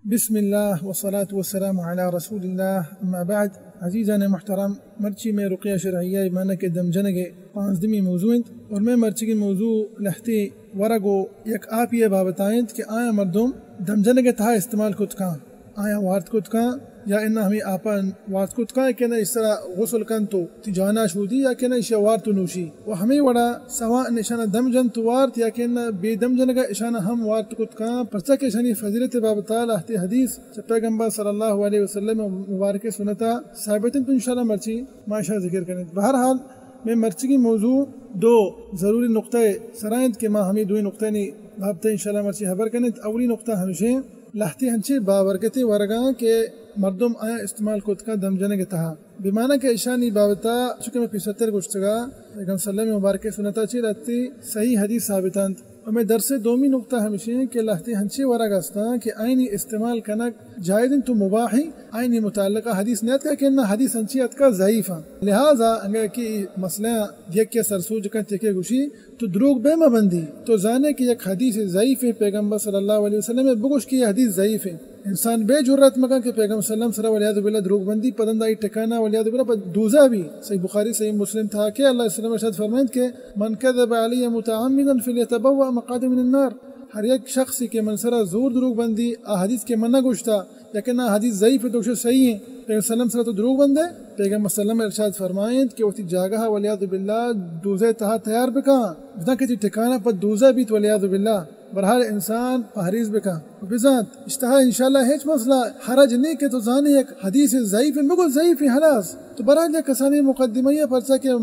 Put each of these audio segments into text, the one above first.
بسم الله والصلاة والسلام على رسول الله اما بعد عزیزان محترم مرچی میں رقیہ شرعیہ مانا کے دم جنگے پانزدمی موضوع اور میں مرچی کی موضوع لہتے ورگو یک آپ یہ بابتائیں کہ آیا مردم دم جنگے تھا استعمال کت کان آیا وارد کت کان یا انہا ہمیں آپا وارد کت کان کہ نا اس طرح غسل کن تو تجانا شودی یا کہ نا اشیا وارد تو نوشی و ہمیں وڑا سواء اشانا دم جن تو وارد یا کہ نا بے دم جنگا اشانا ہم وارد کت کان پرچا کہ اشانی فضیلت بابتا لہتے حدیث پیغمبر صلی اللہ علیہ وسلم مبارک سنتا ثابتن تو انشاءاللہ مرچی معاشہ ذکر کریں. بہرحال میں مرچی کی موضوع دو ضروری نقطۂ سرائند کے ماں ہمیں دوئی نقطہ نہیں بھابتے انشاءاللہ مرچی خبر کریں. اولی نقطہ ہمشہ لہتے ہنچے بابرکتی ورگاں کہ مردم آیا استعمال کت کا دم جنگ تہا بمعنی کہ اشانی بابتا چکہ میں 75 گشتگا پیغمبر صلی اللہ علیہ وسلم مبارک سنتا چی لہتی صحیح حدیث ثابتاند اور میں درس دومی نقطہ ہمشہ کہ لہتے ہنچے ورگاستا کہ آئینی استعمال کنک جائدن تو مباحی آئینی متعلقہ حدیث نیت کا کہ حدیث ہنچی ات کا ضعیفہ لہذا انگا کی مسئلہ یک کے سرسوج کا چکے گوشی تو دروغ بے مبندی تو جانے کہ یک حدیث ضعیف ہے پیغمبر صلی اللہ علیہ وسلم بگوش کی حدیث ضعیف ہے انسان بے جرات مکان کہ پیغمبر صلی اللہ علیہ وسلم ولیعذ باللہ دروغ بندی پدندائی ٹکانا ولیعذ باللہ دوزہ بھی صحیح بخاری صحیح مسلم تھا کہ اللہ علیہ وسلم ارشاد فرمائند کہ من کذب علی متعمدا فلیتبوأ مقعده من النار ہر ایک شخص کے منصرہ زور دروغ بندی حدیث کے منع گوشتا لیکن حدیث ضعیف ہے تو صحیح ہے پیغمبر صلی اللہ علیہ وسلم تو دروغ بندے پیغمبر صلی اللہ علیہ وسلم ارشاد فرمائند کہ وقتی جاگہ ولیعذ باللہ دوزے تہا تیار بکا بنا کہ ٹھکانا پر دوزہ بیت ولیعذ باللہ برحال انسان پہریز بکا بذات اشتہا انشاءاللہ ہیچ مسئلہ حرج نہیں کہ تو زانی ایک حدیث ضعیف ہے بگل ضعیف ہے حلاس تو برحال یہ کسانی مقدمہ پرسا کہ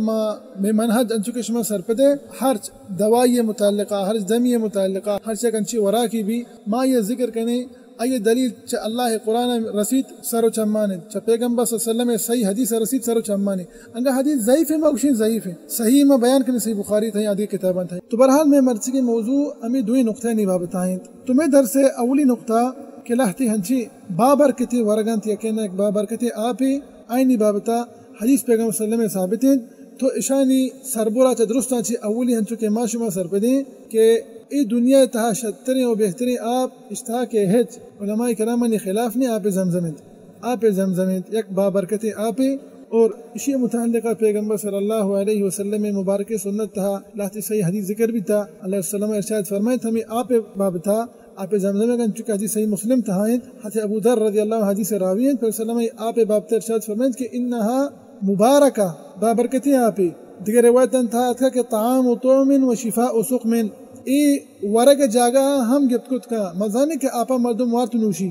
میں منحج انچو شما سرپدے ہر دوائی متعلقہ ہر دمی متعلقہ ہر چک انچی ورا کی بھی ما یہ ذکر کرنے آئیے دلیل چا اللہ قرآن رسید سر و چمانے چا پیغمبر صلی اللہ علیہ وسلم صحیح حدیث رسید سر و چمانے انگا حدیث ضعیف ہے موشین ضعیف ہے صحیح میں بیان کرنے صحیح بخاری تھا آدھی کتاباں تھا. تو برحال میں مرچی کے موضوع ہمیں دوئی نقطہ نہیں بابتائیں تو میں در سے اولی نقطہ کہ لہتی ہنچی بابرکتی ورگانت یقینا ایک بابرکتی آپی آئینی بابتا حدیث پیغمبر صلی اللہ علیہ وسلم ثابتیں تو اشانی سربورا چا درستا چی اولی ہنچو کے ما شما سرپدیں کہ ای دنیا تہا شترین و بہترین آپ اشتہا کے ہیچ علماء کرامانی خلاف نہیں آپ زمزمت یک بابرکتی آپ اور اسی متعلقہ پیغمبر صلی اللہ علیہ وسلم مبارک سنت تھا لاتی صحیح حدیث ذکر بھی تھا اللہ وسلم ارشاد فرمائے تھا ہمیں آپ باب تھا آپ زمزم کا چکہ حدیث صحیح مسلم تھا حتی ابو ذر رضی اللہ عنہ حدیث راوی ہیں پھر وسلم آپ باب تھا ارشاد فرمائے کہ انہا مبارکہ بابرکتی آپ دیگر روایت تھا کہ طعام و طعم و شفاء و سقم ای ورگ جاگہ ہم گفت کت کا مزانے کہ آپا مردم وارت نوشی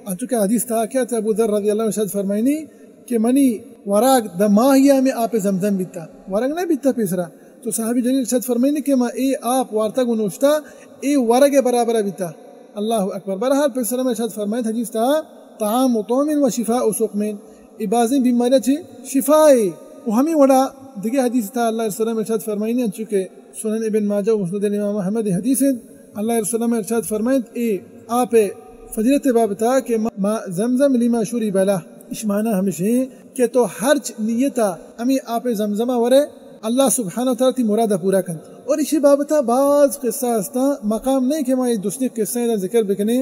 چونکہ حدیث تھا کیا تھا ابو ذر رضی اللہ عنہ ارشاد فرمائنی کہ منی وراغ دا ماہیہ میں آپ زمزم بیتا ورگ نہیں بیتا پیسرا تو صحابی جلیل ارشاد فرمائنی کہ ما ای آپ وارتا گو نوشتا ای ورگ برابر بیتا اللہ اکبر. برحال پر سلام ارشاد فرمائنی حدیث تھا طعام و طعم و شفاء و سقم ای بازیں بیماریاں چھ شفائی و ہمیں وڑا دیگه حدیث تھا اللہ علیہ وسلم ارشاد فرمائنی چونکہ سنن ابن ماجہ و مسند امام احمد حدیث اللہ علیہ وسلم ارشاد فرمائند اے آپ فضیلت باب تھا کہ ما زمزم لما شرب له اس معنی ہمشہ کہ تو ہر نیتا امی آپ زمزمہ ورے اللہ سبحانہ وتعالی تی مرادہ پورا کن اور اسی باب تھا بعض قصہ استا مقام نہیں کہ ما یہ دوسری قصہ ذکر بکنے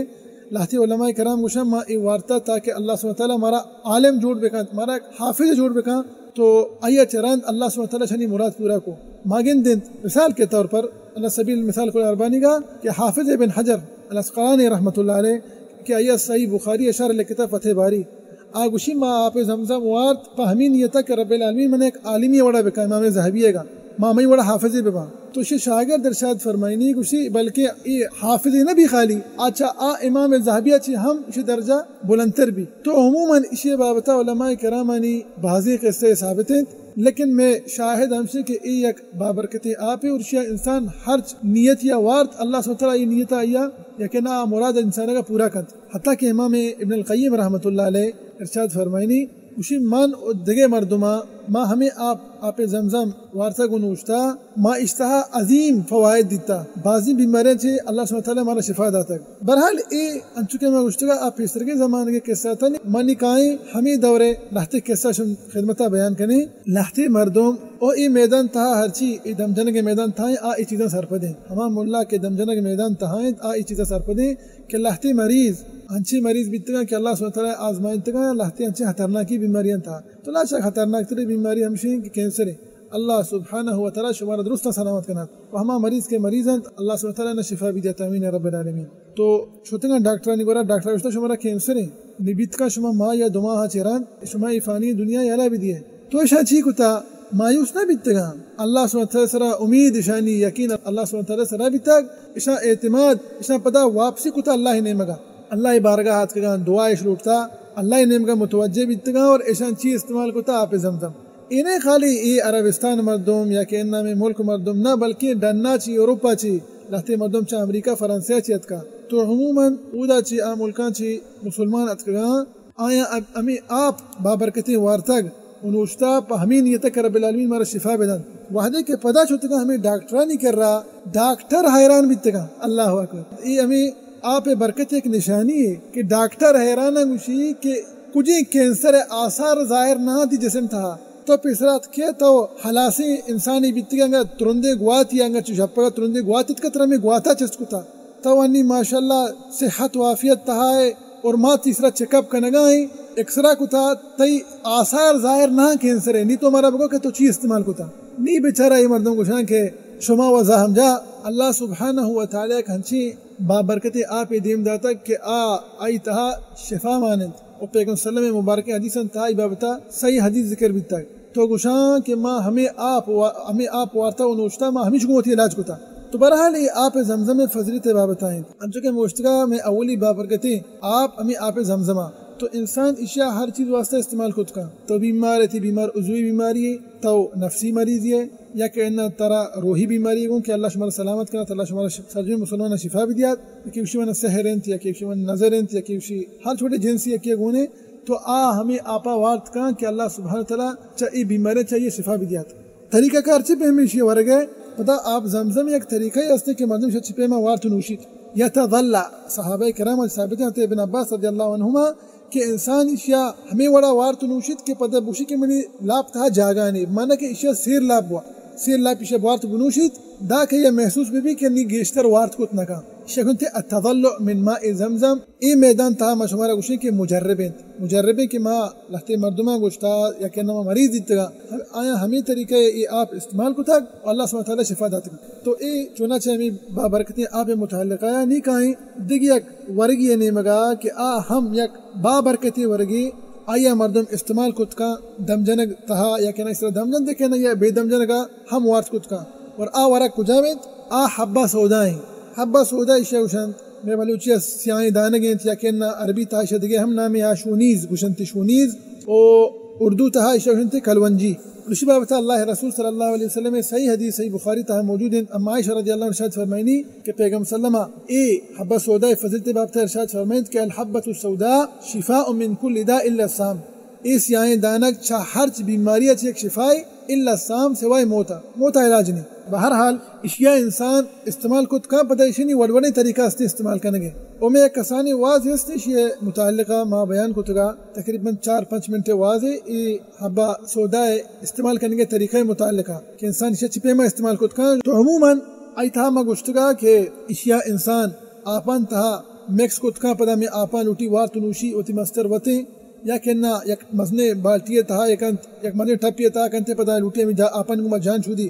لاتی علماء کرام گوشا ما ای وارتا تاکہ اللہ سبحانہ وتعالی مارا عالم جوڑ بکا مارا حافظ جوڑ بکا تو آیا چراند اللہ سبحانہ وتعالی شنی مراد پورا کو ماگن دن مثال کے طور پر اللہ سبیل مثال کو اربانی کا کہ حافظ ابن حجر الاسقلانی رحمۃ اللہ علیہ کہ آیا صحیح بخاری اشار لکتا فتح باری آگوشی ما آپ زمزم وارت فہمی نیتا کہ رب العالمین من ایک عالمی وڑا بکا امام ذہبی گا مامی وڑا حافظ ببا تو شی شاگرد ارشاد فرمائنی گوشی بلکہ یہ حافظ نہ بھی خالی اچھا امام ذہبی اچھی ہم اسی درجہ بلندتر بھی تو عموماً اسی بابتا علماء کرامانی بعضی قصے ثابت ہیں لیکن میں شاہد ہم سے کہ ای یک بابرکتی آپ اور شیعہ انسان ہر نیت یا وارت اللہ سبحانہ وتعالی یہ نیت آیا یا کہ نا مراد انسان کا پورا کر حتیٰ کہ امام ابن القیم رحمۃ اللہ علیہ ارشاد فرمائنی اسی من دگے مردمہ ما ہمیں آپ زمزم وارثہ کو نوشتا ما اشتہا عظیم فوائد دیتا بعضی بیماریاں چھے اللہ سبحانہ وتعالی ہمارا شفا داتا. برحال اے انچکے میں گوشتگا آپ پیسر کے زمانے کے قصہ تھا منی کائیں ہمیں دورے لہتے قصہ شن خدمتہ بیان کریں لہتے مردم او ای میدان تھا ہرچی ای دمجنہ کے میدان تھا ای چیزاں سر پدیں ہمام اللہ کے دمجنہ کے میدان تھا ای چیزاں سر پدیں کہ لہتے مریض انچی مریض بیتگا کہ اللہ سبحانہ تعالیٰ آزمائنتگا لہتے انچی خطرناکی بیماریاں تھا تو لا شک خطرناک تری بیماری ہمشیں کہ کینسر ہے اللہ سبحانہ و تعالیٰ شمارا درست سلامت کنا و ہما مریض کے مریض ہیں اللہ سبحانہ تعالیٰ نے شفا بھی دیتا امین رب العالمین تو چھوٹنگا ڈاکٹرانی گورا ڈاکٹر وشتا شمارا کینسر ہے نبیت کا شما ماں یا دو ماہ چیران شما فانی دنیا یالا بھی دیئے تو ایشا چی کتا مایوس نہ بیتگا اللہ سبحانہ تعالیٰ سرا امید اشانی یقین اللہ سبحانہ تعالیٰ سرا بیتگ اشا اعتماد اشا پدا واپسی کتا اللہ نے مگا اللہ بارگاہ ہاتھ کگا دعا اش لوٹتا اللہ نے مگا متوجہ بیتگا اور ایشان چی استعمال کتا آپ زمزم انہیں خالی ای عربستان مردم یا کہ انہا میں ملک مردم نہ بلکہ ڈننا چی اوروپا چی لہتے مردم چا امریکہ فرانسیہ چی اتکا تو عموماً اودا چی ملکان چی مسلمان اتکا آیا امی آپ بابرکتی وارتگ انوشتا پا ہمین یہ تک رب العالمین مارا شفا بدن وحدے کے پدا چھوٹکا ہمیں ڈاکٹرانی کر رہا ڈاکٹر حیران بیتگا اللہ اکبر یہ ہمیں آپ برکت ایک نشانی ہے کہ ڈاکٹر حیران گوشی کہ کجی کینسر آثار ظاہر نہ تھی جسم تھا تو پیسرات کیا تو حلاسی انسانی بیتگا گا ترندے گواتی آنگا چشپگا ترندے گواتی تکتر میں گواتا چسکو تھا تو انی ماشاءاللہ صحت وافیت تہائے اور ماں تیسرا چیک اپ کنگائیں ایکسرا کو تھا تی آثار ظاہر نہ کینسر ہے نہیں تو ہمارا بگو کہ تو چی استعمال کو تھا نہیں بیچارہ یہ مردوں کو شان کے شما و زہم جا اللہ سبحانہ و تعالیٰ ہنچی بابرکت آپ دیم داتا کہ آئی تہا شفا مانند اور پیغمبر صلی اللہ علیہ وسلم مبارک حدیثاً تہا بابتا صحیح حدیث ذکر بیتا تو گوشان کہ ماں ہمیں آپ وارتا و نوشتا ماں ہمیش گوتی علاج کو تھا تو برحال یہ آپ زمزم فضلیت بابتائیں اب چونکہ موشتگا میں اولی بابرکتی آپ ہمیں آپ زمزمہ تو انسان اشیاء ہر چیز واسطہ استعمال خود کا تو بیمار ہے بیمار عضوی بیماری ہے تو نفسی مریض ہے یا کہ انہا ترا روحی بیماری ہے کہ اللہ شمال سلامت کرنا تو اللہ شمال سرجم مسلمان شفا بھی دیا کہ وشی من سحر انت یا کہ وشی من نظر انت یا کہ وشی ہر چھوٹے جنسی یا کہ گونے تو ہمیں آپا وارت کا کہ اللہ سبحانہ تعالیٰ چاہیے بیماری چاہیے شفا بھی دیا طریقہ کار چپے ہمیں اشیاء ورگے پتا آپ زمزم ایک طریقہ ہی استے کہ مردم چپے میں وارت نوشید یتظلع صحابہ کرام ثابت ہیں ابن عباس رضی اللہ عنہما کہ انسان اشیاء ہمیں وڑا وارت نوشید کہ پتہ بوشی کہ منی لاب تھا جاگانی مانا کہ اشیاء سیر لاب ہوا سیر لاب اشیاء وارت بنوشید دا کہ یہ محسوس بھی کہ نہیں گیشتر وارت کو اتنا کا شکن تھے التظلع من ماء زمزم ای میدان تھا ما شمارا گوشی کہ مجربیں کہ ما لہتے مردمہ گوشتا یا کہ نما مریض دیتا آیا ہمیں طریقہ ای آپ استعمال کو تھا اللہ سبحانہ تعالیٰ شفا داتا تو ای چونچہ ہمیں بابرکتیں آپ متعلقہ نہیں کہیں دیکھ یک ورگی نہیں مگا کہ ہم یک بابرکتی ورگی آیا مردم استعمال کت کا دم جنگ تہا یا کہ اس طرح دم جن دیکھے نا یا بے دم جنگا ہم وارت کت کا اور ورق کجاوید حبہ سودائیں حبہ سودا اشیاء گوشن میں بلوچی سیاہیں دانگیں یا کہ عربی تہا اشیاء دیگے ہم نامی شونیز گوشنتی شونیز او اردو تہا اشیاء گوشنتی کلونجی رشی بابتا اللہ رسول صلی اللہ علیہ وسلم صحیح حدیث صحیح بخاری تہا موجود ہیں اما عائشہ رضی اللہ عنہ ارشاد فرمائنی کہ پیغمبر صلی اللہ علیہ وسلم حبہ سودا فضلت بابتا ارشاد فرمائنی کہ الحبۃ السوداء شفاء من کل داء الا السام سیاہیں دانک چھا ہر بیماریہ چھ ایک شفائی الا السام سوائے موتا علاج نہیں بہرحال اشیاء انسان استعمال کت کا پتہ اشنی وڑوڑے طریقہ استے استعمال کرنے گے او میں ایک کسانی واضح استے اشیاء متعلقہ ما بیان کتگا تقریباً 4-5 منٹ واضح ای حبہ سودائے استعمال کرنے کے طریقہ متعلقہ کہ انسان اشیاء چپے میں استعمال کت کا تو عموماً آئی تھا ما گشتگا کہ اشیاء انسان آپان تھا میکس کت کا پتہ میں آپان لوٹی وار تنوشی اوتی مستر وطیں یا کہ نہ یک مزنے بالٹیے تھا یک مزنے ٹھپیے تھا کنتے پتہ لوٹے میں آپن کو جان چھودی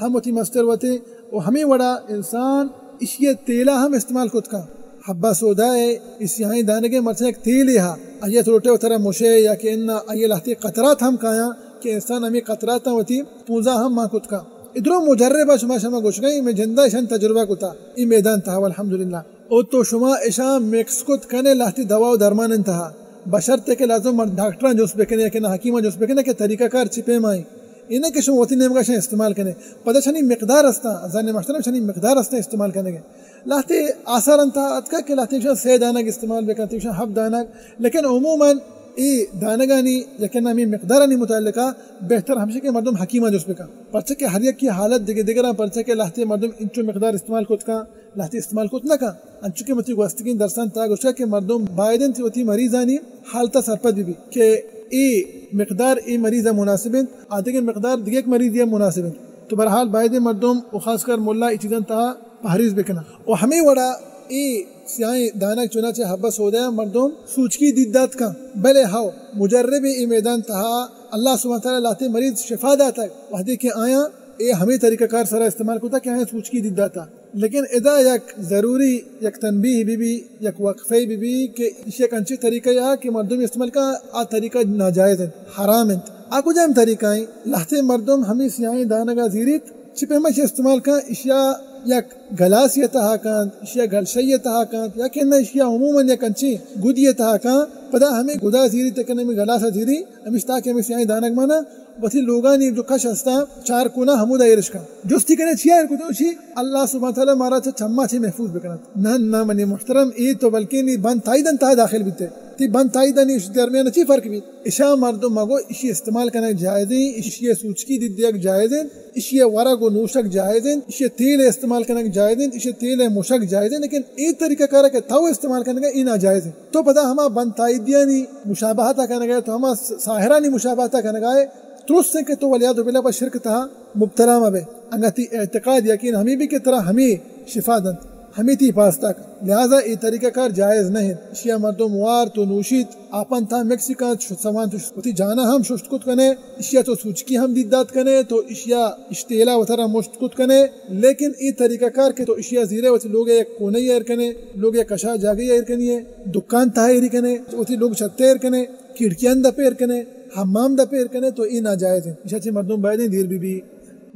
ہم ہوتی مستر وتے اور ہمیں وڑا انسان اشیاء تیلا ہم استعمال کت کا حبہ سودائے اس یہاں دانگے مرچہ ایک تیل ہا آئیے تھوٹے اترا مشے یا کہ انہا آئیے لہتی قطرات ہم کھایا کہ انسان ہمیں قطرات ہوتی پوزا ہم ماں کت کا ادھروں مجربہ شما گوش گئی میں جندہ اشان تجربہ کتا ای میدان تھا والحمدللہ او تو شما اشان میکس کت کنے لہتی دوا و درمان انتہا بشرط کہ لازم ڈاکٹران جو اس بکنے یا کہ حکیمان جو اس بکنے کہ طریقہ کار چپے مائیں انہیں کہ شما ہوتی نیمگا شاہ استعمال کرنے پتہ چھنی مقدار استا ازانی محترم چھنی مقدار استا استعمال کرنے گے لہتے آثار انتا اتکا کہ لہتے شاہ 3 دانگ استعمال بکنتے شاہ 7 دانگ لیکن عموماً ای دانگانی لیکن ہمیں مقدارانی متعلقہ بہتر ہمشہ کہ مردم حکیمان جو اس بکن پرچہ کہ ہر یک کی حالت دیگر پرچہ کہ لہتے مردم انچو مقدار استعمال کت کا لہتے استعمال کت نہ کا انچو کے متی گوستگین درسان تا گوشتا کہ مردم بائدن تھی وتی مریضانی حالتا سرپد بھی کہ ای مقدار ای مریض مناسب ہیں آدھے کے مقدار دیگه مریض یہ مناسب ہیں تو برحال باید مردم و خاص کر مولا ای چیزاں تا پہریز بکنا اور ہمیں وڑا ای سیاہیں دانک چنانچہ حبس ہو دیا مردم سوچکی دیدات کا بلے ہاؤ مجرب ای میدان تہا اللہ سبحانہ تعالیٰ لاتے مریض شفا داتا وحدی کے آیا اے ہمیں طریقہ کار سرا استعمال کوتا کہ آیا سوچکی دیداتا لیکن ادا یک ضروری یک تنبیہ بھی یک وقفے بھی کہ اس ایک انچی طریقہ یا کہ مردم استعمال کا آ طریقہ ناجائز ہے حرام ہے آکو جائم طریقہ ہیں لہتے مردم ہمیں سیاہیں دانگا زیریت چھپے ہمیں استعمال کا اشیاء یک گلاسیتہا کانت اشیاء گلشیتہا کانت یا کہ اشیاء عموماً یک انچی گودیتہا کانت پدا ہمیں گدا زیری تکن ہمیں گلاسا زیری ہمیں تاکہ ہمیں سیاہیں دانگ مانا وتی لوگانی جو کش ہستا چار کونا ہمودا ایرش کا جستی کنے چھیا ہے کتو چھی اللہ سبحانہ تعالیٰ مارا چھما چھے محفوظ بکنات نہ منی محترم ای تو بلکہ نی بند تائیدن تا داخل بیتے تی بند تائیدن اس درمیان چی فرق بھی اشا مردم مگو اشی استعمال کرنے جائز ہیں اشی سوچکی دیدیک جائز ہیں اشی ورق و نوشک جائز ہیں اشی تیل استعمال کرنے جائز ہیں اشی تیل مشک جائز ہیں لیکن ای طریقہ کارا کہ تاو استعمال کرنے کا ای ناجائز ہے تو پتا ہما بند تائیدیانی مشابہتا کرنے گئے تو ہما ساہرانی مشابہتا کرنے گئے درست ہے کہ تو ولیاد باللہ پر شرک تھا مبتلا مبے انگتی اعتقاد یقین ہمیں بھی کہ طرح ہمیں شفا دن ہمیں تی پاس تک لہذا ای طریقہ کار جائز نہیں اشیاء مردم وار تو نوشید آپن تھا میکسیکا سامان تو جانا ہم ششت کت کنے اشیاء تو سوچکی ہم دیدات کنے تو اشیاء اشتیلا و طرح مشت کت کنے لیکن ای طریقہ کار کے تو اشیاء زیرے وتی لوگ ایک کونے ایر کنے لوگ ایک کشا جاگے ایر کنیے دکان تھا ایری کنے وتی لوگ چھتے ایر کنے کھڑکیاں دا پیر کنے حمام دا پیر کنے تو ای ناجائز ہے اشیاء چھ مردم بائدیں دیر بھی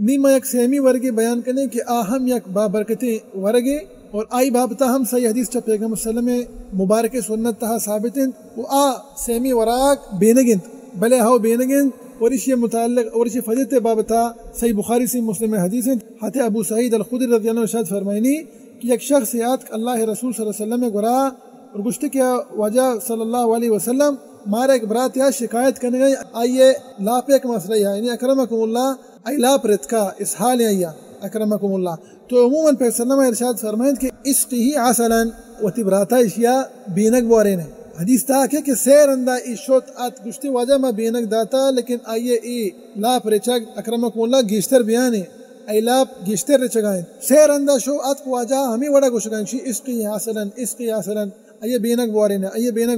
نیمہ یک سہمی ورگی بیان کنے کہ آہم یک بابرکتی ورگی اور آئی بابتا ہم صحیح حدیث چا پیغمبر صلی اللہ علیہ وسلم مبارک سنت تہا ثابت ہیں وہ سیمی وراک بینگنت بلے ہاو بینگنت اور اسی متعلق اور اسی فضیلت بابتا صحیح بخاری سے مسلم حدیث ہیں حتی ابو سعید الخدری رضی اللہ عنہ ارشاد فرمائنی کہ ایک شخص یاد اللہ رسول صلی اللہ علیہ وسلم گرا اور گشت کیا وجہ صلی اللہ علیہ وسلم مارا ایک برات یا شکایت کرنے گئی آئیے لاپ ایک مسئلہ ہے یعنی اکرمکم اللہ ای لاپ رتکا اس حال ہے اکرمکم اللہ تو عموماً پیغمبر صلی اللہ علیہ وسلم ارشاد فرمائیں کہ اسقی عسلا و تبراتا اشیاء بینک بوارین ہے حدیث تا کہ سیر اندہ ای شوت آت گشتی واجہ ما بینک داتا لیکن آئیے ای لاپ رچک اکرمکم اللہ گیشتر بیانے ای لاپ گیشتر رچگائیں سیر اندہ شو آت کو واجہ ہمیں وڑا گوشگائیں اسقی عسلا آئیے بینک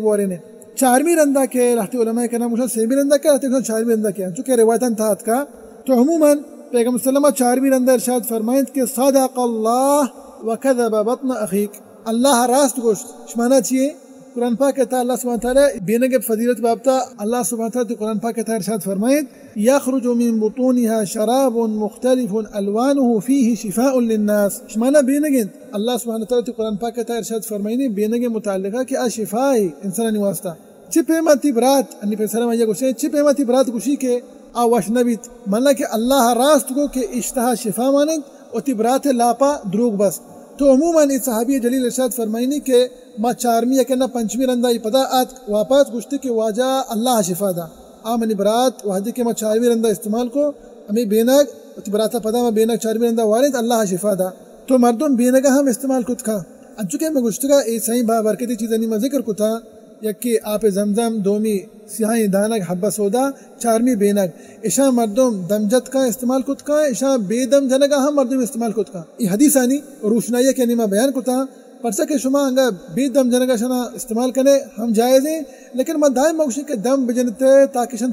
بوارین ہے چارمی رندہ کے رہتے علماء کے نام مجھے سیمی رندہ کیا رہتے ہیں چارمی رندہ کیا چونکہ روایتاً تھا کا تو عموماً پیغمبر صلی اللہ علیہ وسلم چارمی رندہ ارشاد فرمائیں کہ صدق اللہ وکذب بطن اخیک اللہ راست گوشت شمانا چیئے قرآن پاک کہتا اللہ سبحانہ تعالیٰ بینگ فضیلت بابتا اللہ سبحانہ تعالیٰ قرآن پاک کہتا ارشاد فرمائیں یخرج من بطونها شراب مختلف الوانه فيه شفاء للناس شمانا بینگن اللہ سبحانہ تعالیٰ قرآن پاک کہتا ارشاد فرمائیں بینگ متعلقہ کہ شفائی انسانی واسطہ چھپے ماتی برات انی پر سلام آئیے گوشے چھپے ماتی برات گوشی کے آواش نبیت مانا کہ اللہ راست کو کہ اشتہا شفا مانند اور تی برات لاپا دروگ بس تو عموماً اس صحابی جلیل ارشاد فرمائنی کہ ما چارمی کہنا پنچمی رندہ یہ پتا آت واپس گوشتے کہ واجہ اللہ شفا دا آمنی برات وحدی کہ ما چارمی رندہ استعمال کو ہمیں بینگ تی براتا پتا ما بینگ چارمی رندہ وارد اللہ شفا دا تو مردم بینگا ہم استعمال کت کھا انچکہ میں گوشتے گا ای صحیح بابرکتی چیزیں میں ذکر کتا یکی آپ زمزم دومی سیاہیں دانک حبہ سودا چارمی بینک اشا مردم دمجت کا استعمال کت کا اشا بے دم جنگا ہم مردم استعمال کت کا یہ حدیث آنی روشنائی کے نیمہ بیان کتا پرسا کہ شما انگا بے دم جنگا شنا استعمال کرنے ہم جائز ہیں لیکن میں دائم موشی کہ دم بجنتے تاکہ شن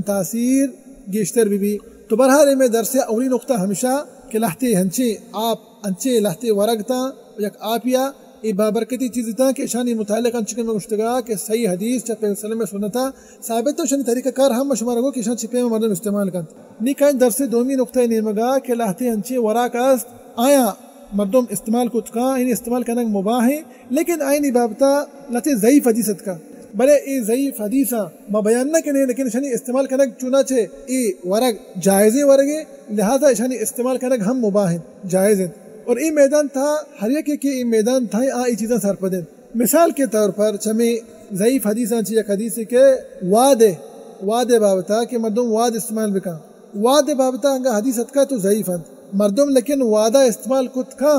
تاثیر گیشتر بھی تو برحال میں درس اولی نقطہ ہمیشہ کہ لہتے ہنچے آپ انچے لہتے ورگتا یک آپیا ای بابرکتی چیزی تھا کہ شانی متعلق انچکن میں گشتگا کہ صحیح حدیث چا پیغمبر صلی اللہ علیہ وسلم میں سنتا ثابت تو شانی طریقہ کار ہم مشمار گو کہ شان چھپے میں مردم استعمال کرتا نیکائن درس دومی نقطہ نیمگا کہ لہتے ہنچے وراک است آیا مردم استعمال کت کا انہیں استعمال کرنا مباح ہے لیکن آئینی بابتا لہتے ضعیف حدیثت کا بلے ای ضعیف حدیثہ ما بیان نہ کرنے لیکن شانی استعمال کرنا چنانچہ ای ورگ جائزیں ورگے لہذا شانی استعمال کرنا ہم مباح ہیں جائز ہیں اور ای میدان تھا ہر ایک کے ای میدان تھا ای چیزیں سر پدن مثال کے طور پر چمی ضعیف حدیثاں چیئے حدیث کے وعدے بابتا کہ مردم وعد استعمال بکا وعدے بابتا انگا حدیثت کا تو ضعیف ہے مردم لیکن وعدہ استعمال کت کا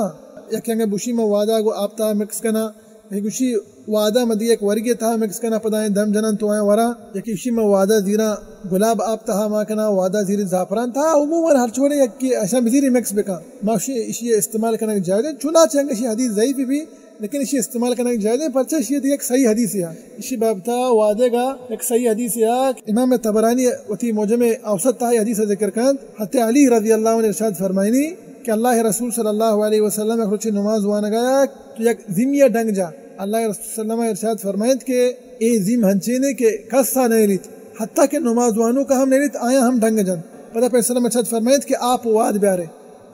یا کہ انگا بوشی میں وعدہ کو آپتا مکس کنا یا گوشی وعدہ مدی ایک ورگی تھا مکس کنا پدائیں دم جنن تو آئیں ورا یا کہ اسی میں وعدہ زیرہ گلاب آب تها ما کنا وعدہ زیر زعفران تها عموما ہر چھوڑے یک کی اشان بزیر مکس بکا ماشی اشی استعمال کرنا جائز ہے چنانچہ انگا اشی حدیث ضعیف بھی لیکن اشی استعمال کرنا جائز ہے پرچہ اشی ایک صحیح حدیث ہے اشی بابتا وعدے گا ایک صحیح حدیث ہے امام تبرانی وتی موجم اوسط تها حدیث ذکر کند حتی علی رضی اللہ عنہ ارشاد فرمائنی کہ اللہ رسول صلی اللہ علیہ وسلم اخروچی نماز وانا گیا تو یک زمیہ ڈنگ جا اللہ رسول صلی اللہ علیہ وسلم ارشاد فرمائند کہ اے زم ہنچینے کے کسا نہیں لیت حتیٰ کہ نماز وانو کا ہم نہیں لیت آیا ہم ڈنگ جن پتہ پر سلام ارشاد فرمائند کہ آپ واد بیارے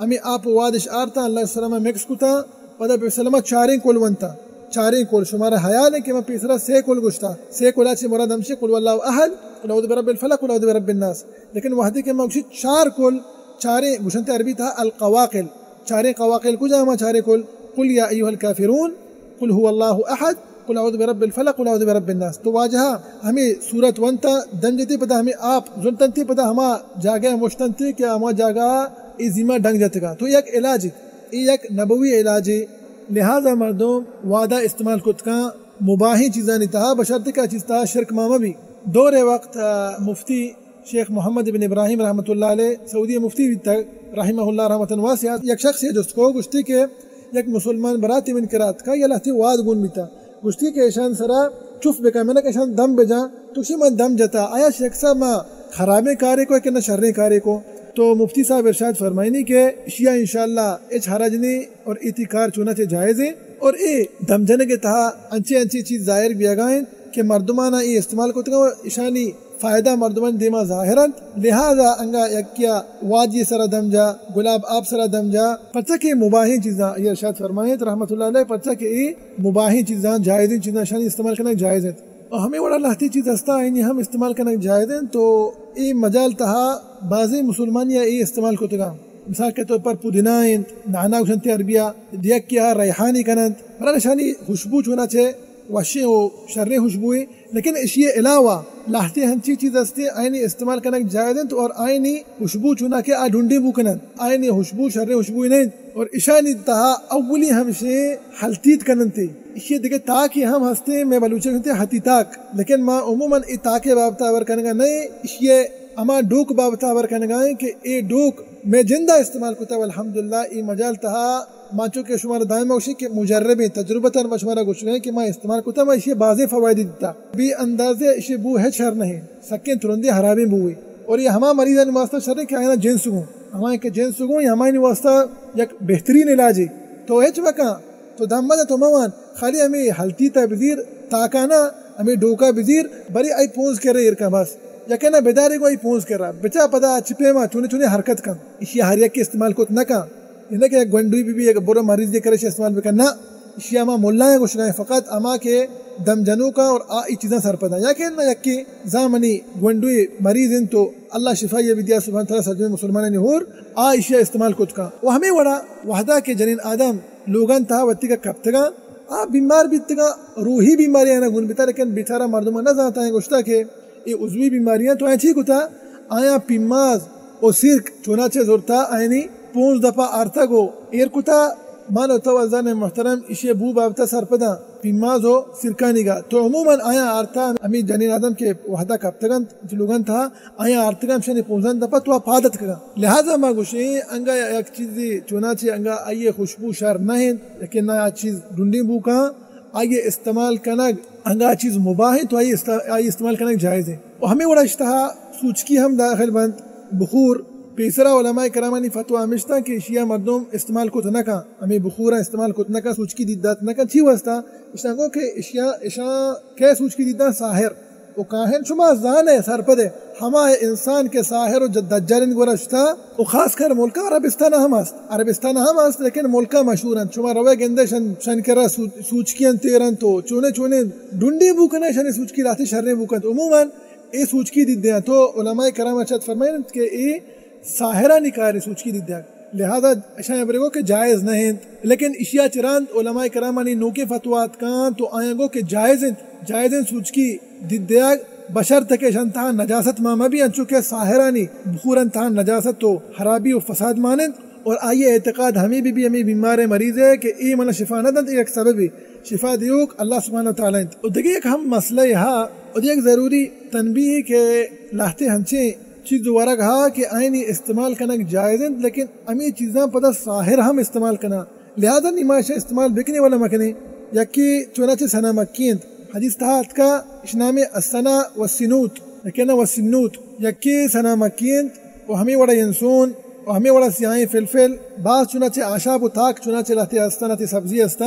ہمیں آپ وادش آرتا اللہ صلی اللہ علیہ وسلم مکس کتا پتہ پر سلام چاریں کول ونتا چاریں کول شمارا حیال ہے کہ میں پیسرا سے کول گشتا سے کولا چی مراد ہمشے قل واللہ احد قل اعوذ برب الفلق قل اعوذ برب الناس لیکن وحدی کے مقصد چار کول چاریں گشنت عربی تھا القواقل چاریں قواقل کو جامع چاریں کول قل یا ایوہ الکافرون قل هو اللہ احد قل اعوذ برب الفلق قل اعوذ برب الناس تو واجہا ہمیں صورت ونتا دم جتی پتا ہمیں آپ زنتن تھی پتا ہما جاگہ مشتن تھی کہ ہما جاگہ ای زیمہ ڈنگ جتے گا تو یک علاج یک نبوی علاج لہذا مردم وعدہ استعمال کت کا مباحی چیزانی تہا بشرط کا چیز تہا شرک ماما بھی دور وقت مفتی شیخ محمد بن ابراہیم رحمۃ اللہ علیہ سعودی مفتی بھی تک رحمہ اللہ رحمۃ واسعہ یک شخص ہے جس کو گشتی کے یک مسلمان براتی من کرات کا یا لہتی واد گون بیتا گشتی کے اشان سرا چف بکا میں نے کہ اشان دم بجا تو اسی من دم جتا آیا شیخ صاحب ما خرابے کارے کو کہ نہ شرے کارے کو تو مفتی صاحب ارشاد فرمائنی کہ اشیاء انشاءاللہ اچ حرج نہیں اور اتکار چونا چے جائز ہے اور اے دم جنے کے تہا انچی چیز ظاہر بھی آگائیں کہ مردمانہ ای استعمال کو تگا اشانی فائدہ مردمان دیما ظاہران لہذا انگا یکیا واجی سرا دم جا گلاب آپ سرا دم جا پتہ کہ مباحی چیزاں یہ ارشاد فرمائیں رحمۃ اللہ علیہ پتہ کہ ای مباحی چیزاں جائز چیزاں شانی استعمال کرنا جائز ہے اور ہمیں بڑا لہتی چیز ہستا ہے ہم استعمال کرنا جائز ہیں تو ای مجال تہا بعضی مسلمان یا ای استعمال کو تگا مثال کے طور پر پودینائن نعنا گشنتی عربیہ دیکھ کیا ریحانی کنند برا نشانی خوشبو چونا چھے وشی و شر خوشبوئی لیکن اشیاء علاوہ لاہتی ہنچی چیز ہستی آئینی استعمال کرنا جائز ہیں تو اور آئینی خوشبو چونا کے ڈھونڈی بو کنند آئینی خوشبو شر خوشبوئی نہیں اور اشانی تہا اولی ہمشے حلتیت کنند تی اشیاء دیکھے تاکی ہم ہستے میں بلوچے کنتے حتی تاک لیکن ما عموماً ای تاکے بابتا ور کرنگا نہیں اشیاء اما ڈوک بابتا ور کرنگا ہے کہ اے ڈوک میں جندہ استعمال کرتا ہے والحمدللہ ای مجال تہا مانچو کے شمار دائم ہوشی کہ مجربیں تجربتاً مشمارہ گوش گئے کہ میں استعمال کرتا میں اسے بازے فوائد دیتا بھی اندازے اسے بو ہے شر نہیں سکیں ترندے حرابیں بوئی اور یہ ہما مریضان واسطہ شر ہے کہ آئینہ جنس گوں ہمائیں کہ جنس گوں یا ہمائیں واسطہ یک بہترین علاج ہے تو ہیچ وکا تو دامدہ تو موان خالی ہمیں حلتی تبذیر تاکانا ہمیں ڈوکا بزیر بری آئی پونز کر رہے ارکا بس یا کہنا بیداری کو آئی پونز کر رہا بچا پدا چپے ماں چونے چونے حرکت کن اسی ہر یک کے استعمال کو نہ کن یہ کہ گونڈوی بھی ایک برا مریض دے کرے استعمال بھی کرنا اشیاء ما ملا ہے کچھ نہیں فقط اما کے دم جنو کا اور آئی چیزیں سر پدا یا کہ نہ یکی زامنی گونڈوی مریض ان تو اللہ شفا یہ ودیا سبحانہ تعالیٰ سجدے مسلمان نہور آ اشیاء استعمال کچھ کا وہ ہمیں وڑا وحدہ کے جنین آدم لوگان تھا وتی کا کب تگا آ بیمار بھی تگا روحی بیماریاں نہ گن بیتا لیکن بیچارہ مردمہ نہ جاتا ہے گوشتا کہ یہ عضوی بیماریاں تو ایچی کو تھا آیا پیماز اور سرک چوناچے زورتا آئینی پونز دفعہ آرتا گو ایر کتا مانو تو ازان محترم اسے بو بابتا سر پدا پیماز ہو سرکانی گا تو عموماً آیا آرتا امی جنین آدم کے وحدہ کبتگن لوگن تھا آیا آرتگن شنی پونزن دفعہ تو پادت کگا لہذا ما گوشی انگا یک چیزی چوناچے انگا آئیے خوشبو شر نہیں لیکن نہ چیز ڈنڈی بو کا آئیے استعمال کنگ انگا چیز مباح ہے تو آئیے استعمال کنگ جائز ہے اور ہمیں بڑا اشتہا سوچ کی ہم داخل بند بخور پیسرا علماء کرامانی فتوہ ہمیشتا کہ اشیاء مردم استعمال کو تنکا ہمیں بخورا استعمال کو تنکا سوچ کی دیدات نکا چی واسطہ اشتاں کو کہ اشیاء کہ سوچ کی دیدات ساہر وہ کاہن شما زان ہے سر پدے ہما انسان کے ساہر و دجالین گورشتا وہ خاص کر ملکہ عربستان ہم است لیکن ملکہ مشہور ہیں شما روے گندے شن کرا سوچ کی تیرن تو چونے ڈنڈی بوکنے شن سوچ کی راتی شرنے بوکن عموماً اے سوچ کی دیدے ہیں تو علماء کرام ارشاد فرمائیں کہ اے ساہرہ نکاری سوچ کی دیدے ہیں لہذا اشیاء برگو کہ جائز نہیں لیکن اشیاء چراند علماء کرامانی نوکے فتوات کان تو آئیں گو کہ جائزیں سوچ کی دیدے بشرط کے شنتہاں نجاست ماما بھی انچو کہ ساہرانی بخورن تہاں نجاست تو حرابی و فساد مانند اور آئیے اعتقاد ہمیں بھی ہمیں بیمار مریض ہے کہ ای من شفا نہ دن ایک سبب شفا دیوک اللہ سبحانہ تعالیٰ اور دیکھیں ایک ہم مسئلہ یہاں اور ایک ضروری تنبیہ کہ لاہتے ہنچیں چیز دوبارہ کہا کہ آئینی استعمال کرنا جائز ہیں لیکن ہمیں چیزاں پتہ ظاہر ہم استعمال کرنا لہذا نمائشہ استعمال بکنے والا مکنے یکی چونچہ سنا مکیند حدیث تحت کا اشنام السنا والسنوت یکینا والسنوت یکی سنا مکیند و ہمیں وڑا ینسون و ہمیں وڑا سیاہیں فلفل بعض چنانچہ آشاب و تاک چنانچہ لہتے ہستا لہتے سبزی ہستا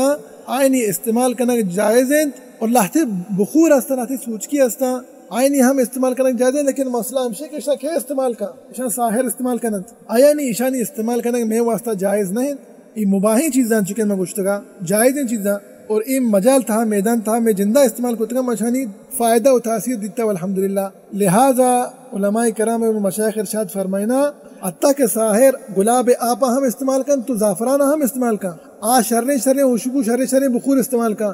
آئینی استعمال کرنا جائز ہیں اور لہتے بخور ہستا لہتے سوچکی ہستا آئینی ہم استعمال کرنا جائز ہیں لیکن مسئلہ ہمشہ کہ اشنا کیا استعمال کا اشنا ظاہر استعمال کرنا آیا نہیں اشانی استعمال کرنا میں واسطہ جائز نہیں یہ مباحی چیزاں چکے میں گشتگا جائز ہیں چیزاں اور این مجال تھا میدان تھا میں زندہ استعمال کرتا مشانی فائدہ و تاثیر دیتا والحمدللہ لہذا علماء کرام و مشایخ ارشاد فرمائنا حتیٰ کہ ساحر گلاب آپا ہم استعمال کن تو زعفران ہم استعمال کا شر خوشبو شر بخور استعمال کا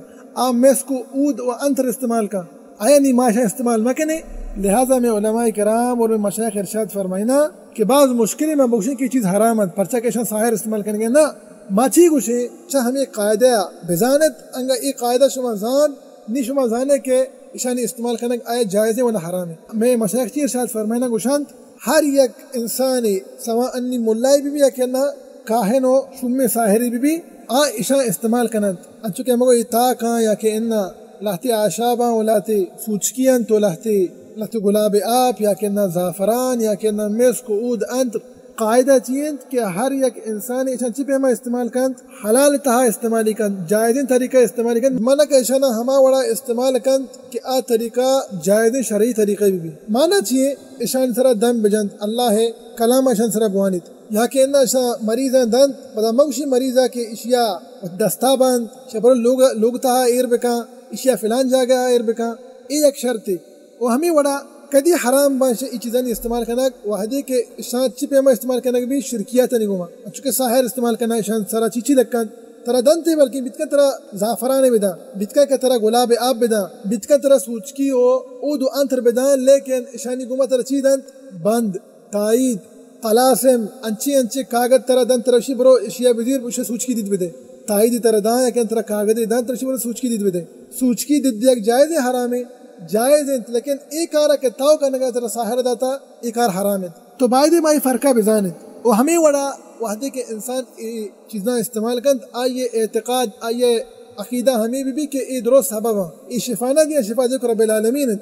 مسک و عود و انتر استعمال کا آیا نہیں ماشا استعمال نہ کرنے لہٰذا میں علماء کرام اور مشایخ ارشاد فرمائنا کہ بعض مشکلیں میں بخشنے کی چیز حرامت پرچہ کے ساحر استعمال کریں گے نہ ماچی گوشے چاہ ہمیں قاعدہ بزانت انگا ای قاعدہ شما زان نی شما زانے کے اشانی استعمال کرنا آیا جائز ہے ولا حرام ہے میں مشایخ چی ارشاد فرمائنا گوشانت ہر یک انسانی سوا انی ملائی بھی یا کہنا کاہن و شم ساحری بھی اشان استعمال کرنا انچو کہ مگو اتاکاں یا کہ انہا لہتی آشاباں و لہتی سوچکیاں تو لہتی گلاب آپ یا کہ زعفران یا کہ مسک عود انت قاعدہ چیئن کہ ہر یک انسان ایشان چی پیما استعمال کند حلال تہا استعمالی کند جائزین طریقہ استعمالی کند مانا کہ ایشانا ہما وڑا استعمال کند کہ آ طریقہ جائزین شرعی طریقہ بھی مانا چیئے ایشان سرا دم بجند اللہ ہے کلام ایشان سرا بوانیت یا کہ انہا ایشان مریضاں دند بدا مگوشی مریضہ کے اشیاء دستا بند شبر لوگ تہا ایر بکا اشیاء فلان جاگا ایر بکا ای ایک شرط ہے وہ ہمیں وڑا کدی حرام باش ای چیزیں استعمال کرنا وحدی کے شان چی پیما استعمال کرنا بھی شرکیات نہیں گوما چونکہ ساحر استعمال کرنا شان سارا چیچی لکن ترا دنتے بلکہ بتکا ترا زعفران بدا بتکا کہ ترا گلاب آب بدا بتکا ترا سوچکی و عود و انتر بدا لیکن شانی گوما ترا چی دند بند تائید طلاسم انچی کاغذ ترا دند ترا شی برو اشیاء بدیر بوشے سوچکی دید بدے تائید ترا دان یا کہ ترا کاغذ دند ترا شی برو سوچکی دید بدے سوچکی دید یک جائز ہے حرام ہے جائز ہیں لیکن ایک آرہ کہ تاؤ کرنے کا ترہ ساحر داتا ایک آر حرام ہے تو باید مائی فرقہ بزانے وہ ہمیں وڑا وحدے کے انسان چیزاں استعمال کند آئیے اعتقاد آئیے عقیدہ ہمیں بھی کہ ای درست سبب ہیں ای شفانہ دیا شفا دیکھ رب العالمین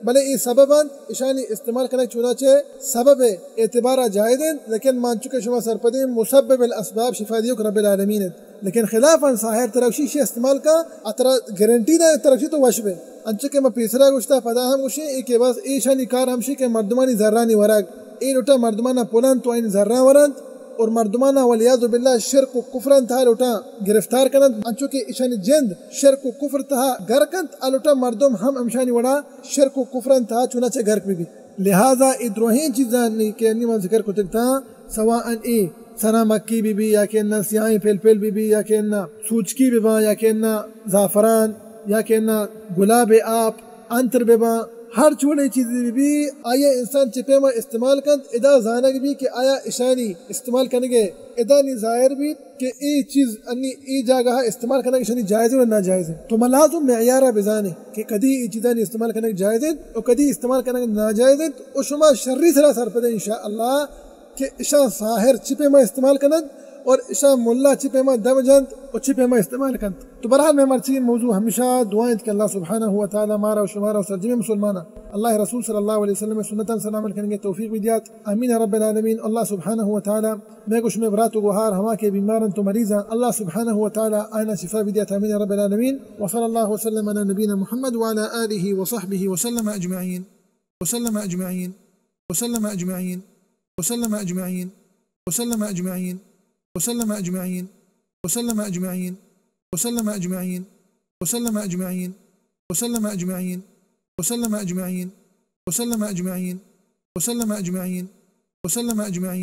بلے ای سبب ہیں اشانی استعمال کرنے چونچہ سبب ہے اعتبارہ جائز ہیں لیکن مان چکے شما سرپدیں مسبب الاسباب شفا دیکھ رب العالمین لیکن خلافاً ساحر ترکشی شی استعمال کا اترا گارنٹی دا ترکشی تو وشب ہے انچہ کہ میں پیسرا گوشتا پدا ہم گوشے ای کہ بس ایشانی کار ہمشی کہ مردمانی ذرانی ورگ ای لوٹا مردمانا پولان تو این ذران ورند اور مردمانا ولیاذ باللہ شرک و کفران تھا لوٹا گرفتار کنند انچو کہ ایشانی جند شرک و کفر تھا گرکند لوٹا مردم ہم امشانی وڑا شرک و کفران تھا چونچہ گرک بھی لہذا ای دروہین چیزان کہ انی من ذکر کو تکتا سواء ای سنا مکی بھی یا کہ انہا سیاہیں پل بھی یا کہ انہا سوچکی بھی یا کہ انہا زعفران یا کہ انہا گلاب آپ انتر بھی ہر چھوڑے چیزیں بھی آیا انسان چپے میں استعمال کند ادا زانگ بھی کہ آیا اشانی استعمال کرنے گے ادا نہیں ظاہر بھی کہ ای چیز انی ای جاگہ استعمال کرنے اشانی جائز ہے اور ناجائز ہے تو ملازم معیارہ بزانے کہ کدی ای چیزیں استعمال کرنے جائز ہے اور کدی استعمال کرنے ناجائز ہے اور شما شرری سرا سر پدے انشاءاللہ کہ اشا ساحر چپے میں استعمال کنند اور اشا ملا چپے میں دم جند اور چپے میں استعمال کند تو برحال میں مرچی موضوع ہمیشہ دعائیں کہ اللہ سبحانہ ہوا تعالی مارا و شمارا و سرجم مسلمانہ اللہ رسول صلی اللہ علیہ وسلم سنتاً سلام کریں گے توفیق بدیات امین رب العالمین اللہ سبحانہ ہوا تعالی میں کچھ میں برات و گوھار ہوا کے بیمارن تو مریضاں اللہ سبحانہ ہوا تعالی آئینہ شفا بدیات امین رب العالمین وصلی اللہ وسلم علی نبینا محمد وعلى آلہ وصحبہ وسلم اجمعین وسلم اجمعین وسلم اجمعین وسلم اجمعین وسلم اجمعین وسلم اجمعین وسلم اجمعین وسلم اجمعین وسلم اجمعین وسلم اجمعین وسلم اجمعین وسلم اجمعین وسلم اجمعین وسلم اجمعین